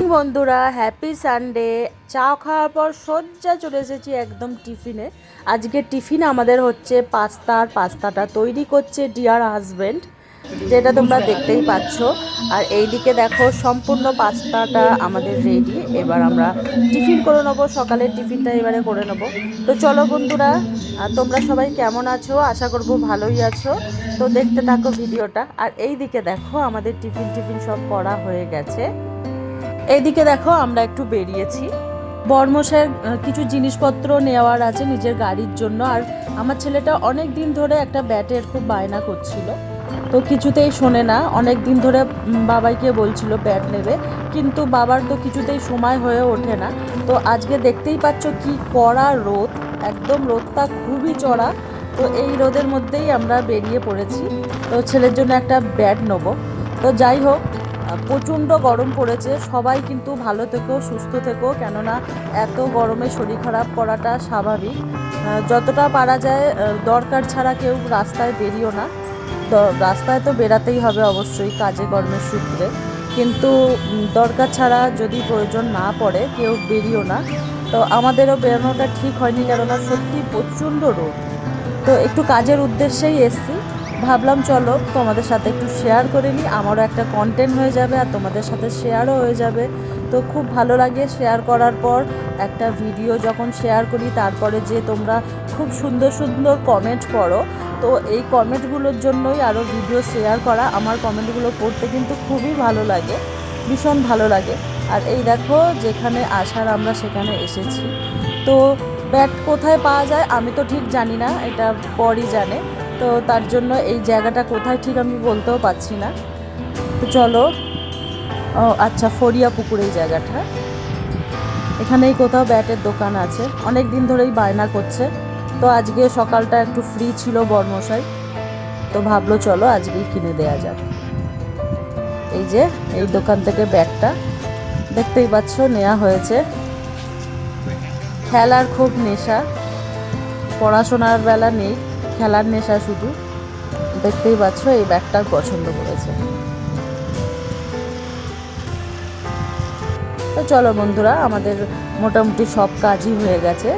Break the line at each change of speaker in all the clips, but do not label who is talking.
Morning বন্ধুরা, happy Sunday. চা খাওয়ার পর সোজা চলে এসেছি একদম টিফিনে। আজকে টিফিন আমাদের হচ্ছে পাস্তাটা তৈরি করছে ডিয়ার হাজব্যান্ড, যেটা তোমরা দেখতেই পাচ্ছ। আর এইদিকে দেখো সম্পূর্ণ পাস্তাটা আমাদের রেডি। এবার আমরা টিফিন করে নেবো, সকালের টিফিনটা এবারে করে নেবো। তো চলো বন্ধুরা, তোমরা সবাই কেমন আছো? আশা করবো ভালোই আছো। তো দেখতে থাকো ভিডিওটা। আর এইদিকে দেখো আমাদের টিফিন সব করা হয়ে গেছে। এইদিকে দেখো আমরা একটু বেরিয়েছি, বর্মশাইয়ের কিছু জিনিসপত্র নেওয়ার আছে নিজের গাড়ির জন্য। আর আমার ছেলেটা অনেক দিন ধরে একটা ব্যাটের খুব বায়না করছিল, তো কিছুতেই শোনে না। অনেক দিন ধরে বাবাইকে বলছিল ব্যাট নেবে, কিন্তু বাবার তো কিছুতেই সময় হয়ে ওঠে না। তো আজকে দেখতেই পাচ্ছ কি কড়া রোদ, একদম রোদটা খুবই চড়া। তো এই রোদের মধ্যেই আমরা বেরিয়ে পড়েছি। তো ছেলের জন্য একটা ব্যাট নেবো। তো যাই হোক, প্রচণ্ড গরম পড়েছে। সবাই কিন্তু ভালো থেকো, সুস্থ থেকো, কেননা এত গরমে শরীর খারাপ করাটা স্বাভাবিক। যতটা পারা যায় দরকার ছাড়া কেউ রাস্তায় বেরিও না। রাস্তায় তো বেরাতেই হবে অবশ্যই কাজে কর্মের সূত্রে, কিন্তু দরকার ছাড়া যদি প্রয়োজন না পড়ে কেউ বেরিও না। তো আমাদেরও বেরোনোটা ঠিক হয়নি, কেননা সত্যি প্রচণ্ড রোদ। তো একটু কাজের উদ্দেশ্যেই এসছি, ভাবলাম চলো তোমাদের সাথে একটু শেয়ার করে নিই, আমারও একটা কন্টেন্ট হয়ে যাবে আর তোমাদের সাথে শেয়ারও হয়ে যাবে। তো খুব ভালো লাগে শেয়ার করার পর। একটা ভিডিও যখন শেয়ার করি তারপরে যে তোমরা খুব সুন্দর সুন্দর কমেন্ট করো, তো এই কমেন্টগুলোর জন্যই আরও ভিডিও শেয়ার করা। আমার কমেন্টগুলো পড়তে কিন্তু খুবই ভালো লাগে, ভীষণ ভালো লাগে। আর এই দেখো যেখানে আসার আমরা সেখানে এসেছি। তো ব্যাট কোথায় পাওয়া যায় আমি তো ঠিক জানি না, এটা পরই জানে। তো তার জন্য এই জায়গাটা কোথায় ঠিক আমি বলতেও পারছি না। তো চলো, ও আচ্ছা, ফরিয়া পুকুর এই জায়গাটা, এখানেই কোথাও ব্যাটের দোকান আছে। অনেক দিন ধরেই বায়না করছে। তো আজকে সকালটা একটু ফ্রি ছিল বর্মশাই, তো ভাবলো চলো আজকেই কিনে দেয়া যাক। এই যে এই দোকান থেকে ব্যাটটা দেখতেই পাচ্ছ নেওয়া হয়েছে। খেলার খুব নেশা, পড়াশোনার বেলা নেই, খেলার নেশা শুধু। দেখতেই পাচ্ছ এই ব্যাগটা পছন্দ করেছে। তো চলো বন্ধুরা, আমাদের মোটামুটি সব কাজই হয়ে গেছে,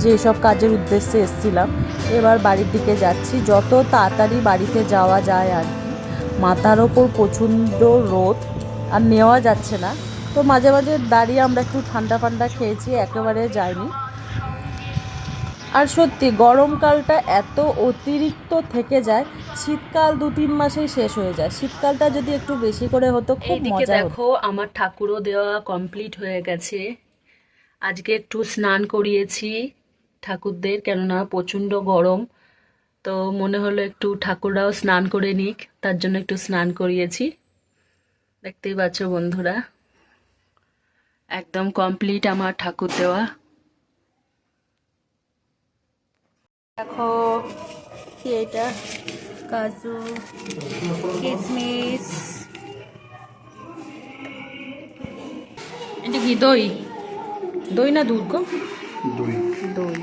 যে সব কাজের উদ্দেশ্যে এসেছিলাম। এবার বাড়ির দিকে যাচ্ছি, যত তাড়াতাড়ি বাড়িতে যাওয়া যায় আর কি। মাথার ওপর প্রচণ্ড রোদ, আর নেওয়া যাচ্ছে না। তো মাঝে মাঝে দাঁড়িয়ে আমরা একটু ঠান্ডা খেয়েছি, একেবারে যায়নি। আর সত্যি গরমকালটা এত অতিরিক্ত থেকে যায়, শীতকাল 2-3 মাসেই শেষ হয়ে যায়। শীতকালটা যদি একটু বেশি করে হতো খুব মজা হতো। দেখো আমার ঠাকুরও দেওয়া কমপ্লিট হয়ে গেছে। আজকে একটু স্নান করিয়েছি ঠাকুরদের, কেননা প্রচণ্ড গরম। তো মনে হলো একটু ঠাকুররাও স্নান করে নিক, তার জন্য একটু স্নান করিয়েছি। দেখতেই পাচ্ছ বন্ধুরা, একদম কমপ্লিট আমার ঠাকুর দেওয়া। দেখো কি এটা, কাজু, কিশমিশ, এটা কি দই? দই না দুধ গো? দই। দই।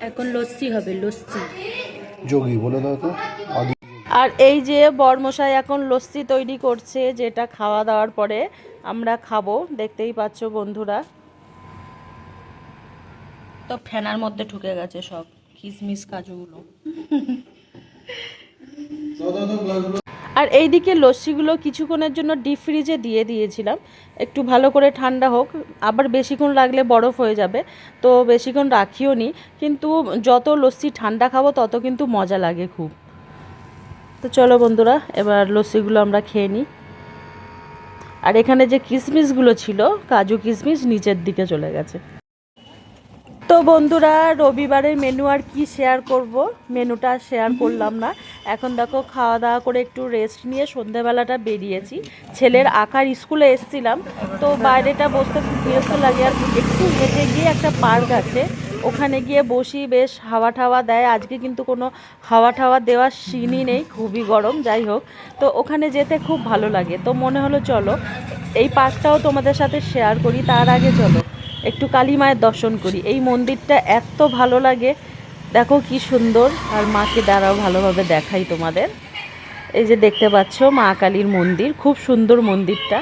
এখন লস্যি হবে, লস্যি। যোগী বলে দাও তো। আর এই যে বরমশাই এখন লস্যি তৈরি করছে, যেটা খাওয়া দাওয়ার পরে আমরা খাবো। দেখতেই পাচ্ছ বন্ধুরা, তো ফেনার মধ্যে ঢুকে গেছে সব কিশমিশ কাজুগুলো। আর এইদিকে লস্যিগুলো কিছুক্ষণের জন্য ডিপ ফ্রিজে দিয়ে দিয়েছিলাম, একটু ভালো করে ঠান্ডা হোক। আবার বেশিক্ষণ রাখলে বরফ হয়ে যাবে, তো বেশিক্ষণ রাখিও নি। কিন্তু যত লস্যি ঠান্ডা খাবো তত কিন্তু মজা লাগে খুব। তো চলো বন্ধুরা, এবার লস্যিগুলো আমরা খেয়ে নিই। আর এখানে যে কিশমিশগুলো ছিল, কাজু কিশমিশ, নিচের দিকে চলে গেছে। তো বন্ধুরা, রবিবারের মেনু আর কি শেয়ার করব, মেনুটা শেয়ার করলাম না। এখন দেখো খাওয়া দাওয়া করে একটু রেস্ট নিয়ে সন্ধেবেলাটা বেরিয়েছি। ছেলের আঁকার স্কুলে এসেছিলাম, তো বাইরেটা বসতে খুব বিরক্ত লাগে। আর একটু হেঁটে গিয়ে একটা পার্ক আছে, ওখানে গিয়ে বসি, বেশ হাওয়া ঠাওয়া দেয়। আজকে কিন্তু কোনো হাওয়া ঠাওয়া দেওয়ার সিনই নেই, খুবই গরম। যাই হোক, তো ওখানে যেতে খুব ভালো লাগে। তো মনে হলো চলো এই পার্কটাও তোমাদের সাথে শেয়ার করি। তার আগে চলো একটু কালী মায়ের দর্শন করি। এই মন্দিরটা এত ভালো লাগে, দেখো কি সুন্দর। আর মাকে দাঁড়াও ভালোভাবে দেখাই তোমাদের। এই যে দেখতে পাচ্ছ মা কালীর মন্দির, খুব সুন্দর মন্দিরটা,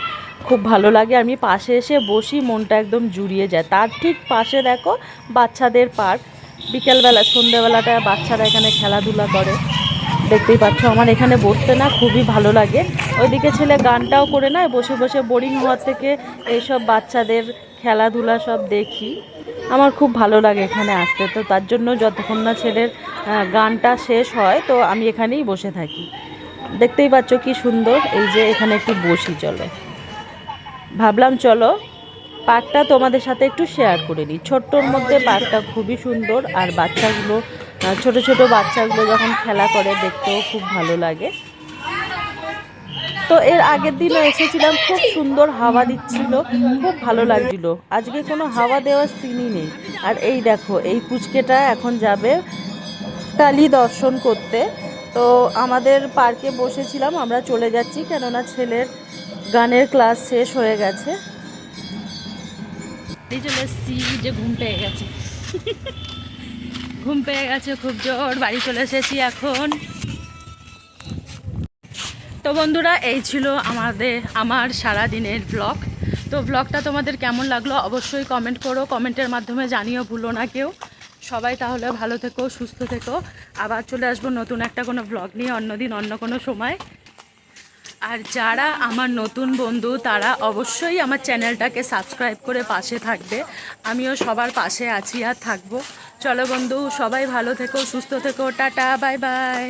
খুব ভালো লাগে। আমি পাশে এসে বসি, মনটা একদম জুড়িয়ে যায়। তার ঠিক পাশে দেখো বাচ্চাদের পার্ক, বিকেলবেলা সন্ধ্যেবেলাটা বাচ্চারা এখানে খেলাধুলা করে। দেখতেই পাচ্ছ আমার এখানে বসতে না খুবই ভালো লাগে। ওইদিকে ছেলে গানটাও করে নেয়, বসে বসে বোরিং হওয়ার থেকে এইসব বাচ্চাদের খেলাধুলা সব দেখি। আমার খুব ভালো লাগে এখানে আসতে, তো তার জন্য যতক্ষণ না ছেলের গানটা শেষ হয় তো আমি এখানেই বসে থাকি। দেখতেই পাচ্ছ কি সুন্দর। এই যে এখানে একটু বসি, চলো ভাবলাম চলো পার্কটা তোমাদের সাথে একটু শেয়ার করে নিই। ছোট্টর মধ্যে পার্কটা খুবই সুন্দর, আর বাচ্চাগুলো ছোট ছোট বাচ্চাগুলো যখন খেলা করে দেখতেও খুব ভালো লাগে। তো এর আগের দিনও এসেছিলাম, খুব সুন্দর হাওয়া দিচ্ছিল, খুব ভালো লাগছিল। আজকে কোনো হাওয়া দেওয়ার সিনই নেই। আর এই দেখো এই পুচকেটা এখন যাবে কালী দর্শন করতে। তো আমাদের পার্কে বসেছিলাম, আমরা চলে যাচ্ছি কেননা ছেলের গানের ক্লাস শেষ হয়ে গেছে। চলে এসছি, যে ঘুম পেয়ে গেছে, ঘুম পেয়ে গেছে খুব জোর, বাড়ি চলে এসেছি এখন। তো বন্ধুরা এই ছিল আমার সারা দিনের ব্লগ। তো ব্লগটা তোমাদের কেমন লাগলো অবশ্যই কমেন্ট করো, কমেন্টের মাধ্যমে জানিও ভুলো না কেউ। সবাই তাহলে ভালো থেকো, সুস্থ থেকো। আবার চলে আসবো নতুন একটা কোনো ব্লগ নিয়ে অন্যদিন অন্য কোনো সময়। আর যারা আমার নতুন বন্ধু তারা অবশ্যই আমার চ্যানেলটাকে সাবস্ক্রাইব করে পাশে থাকবে। আমিও সবার পাশে আছি আর থাকবো। চলো বন্ধু, সবাই ভালো থেকো, সুস্থ থেকো, টাটা, বাই বাই।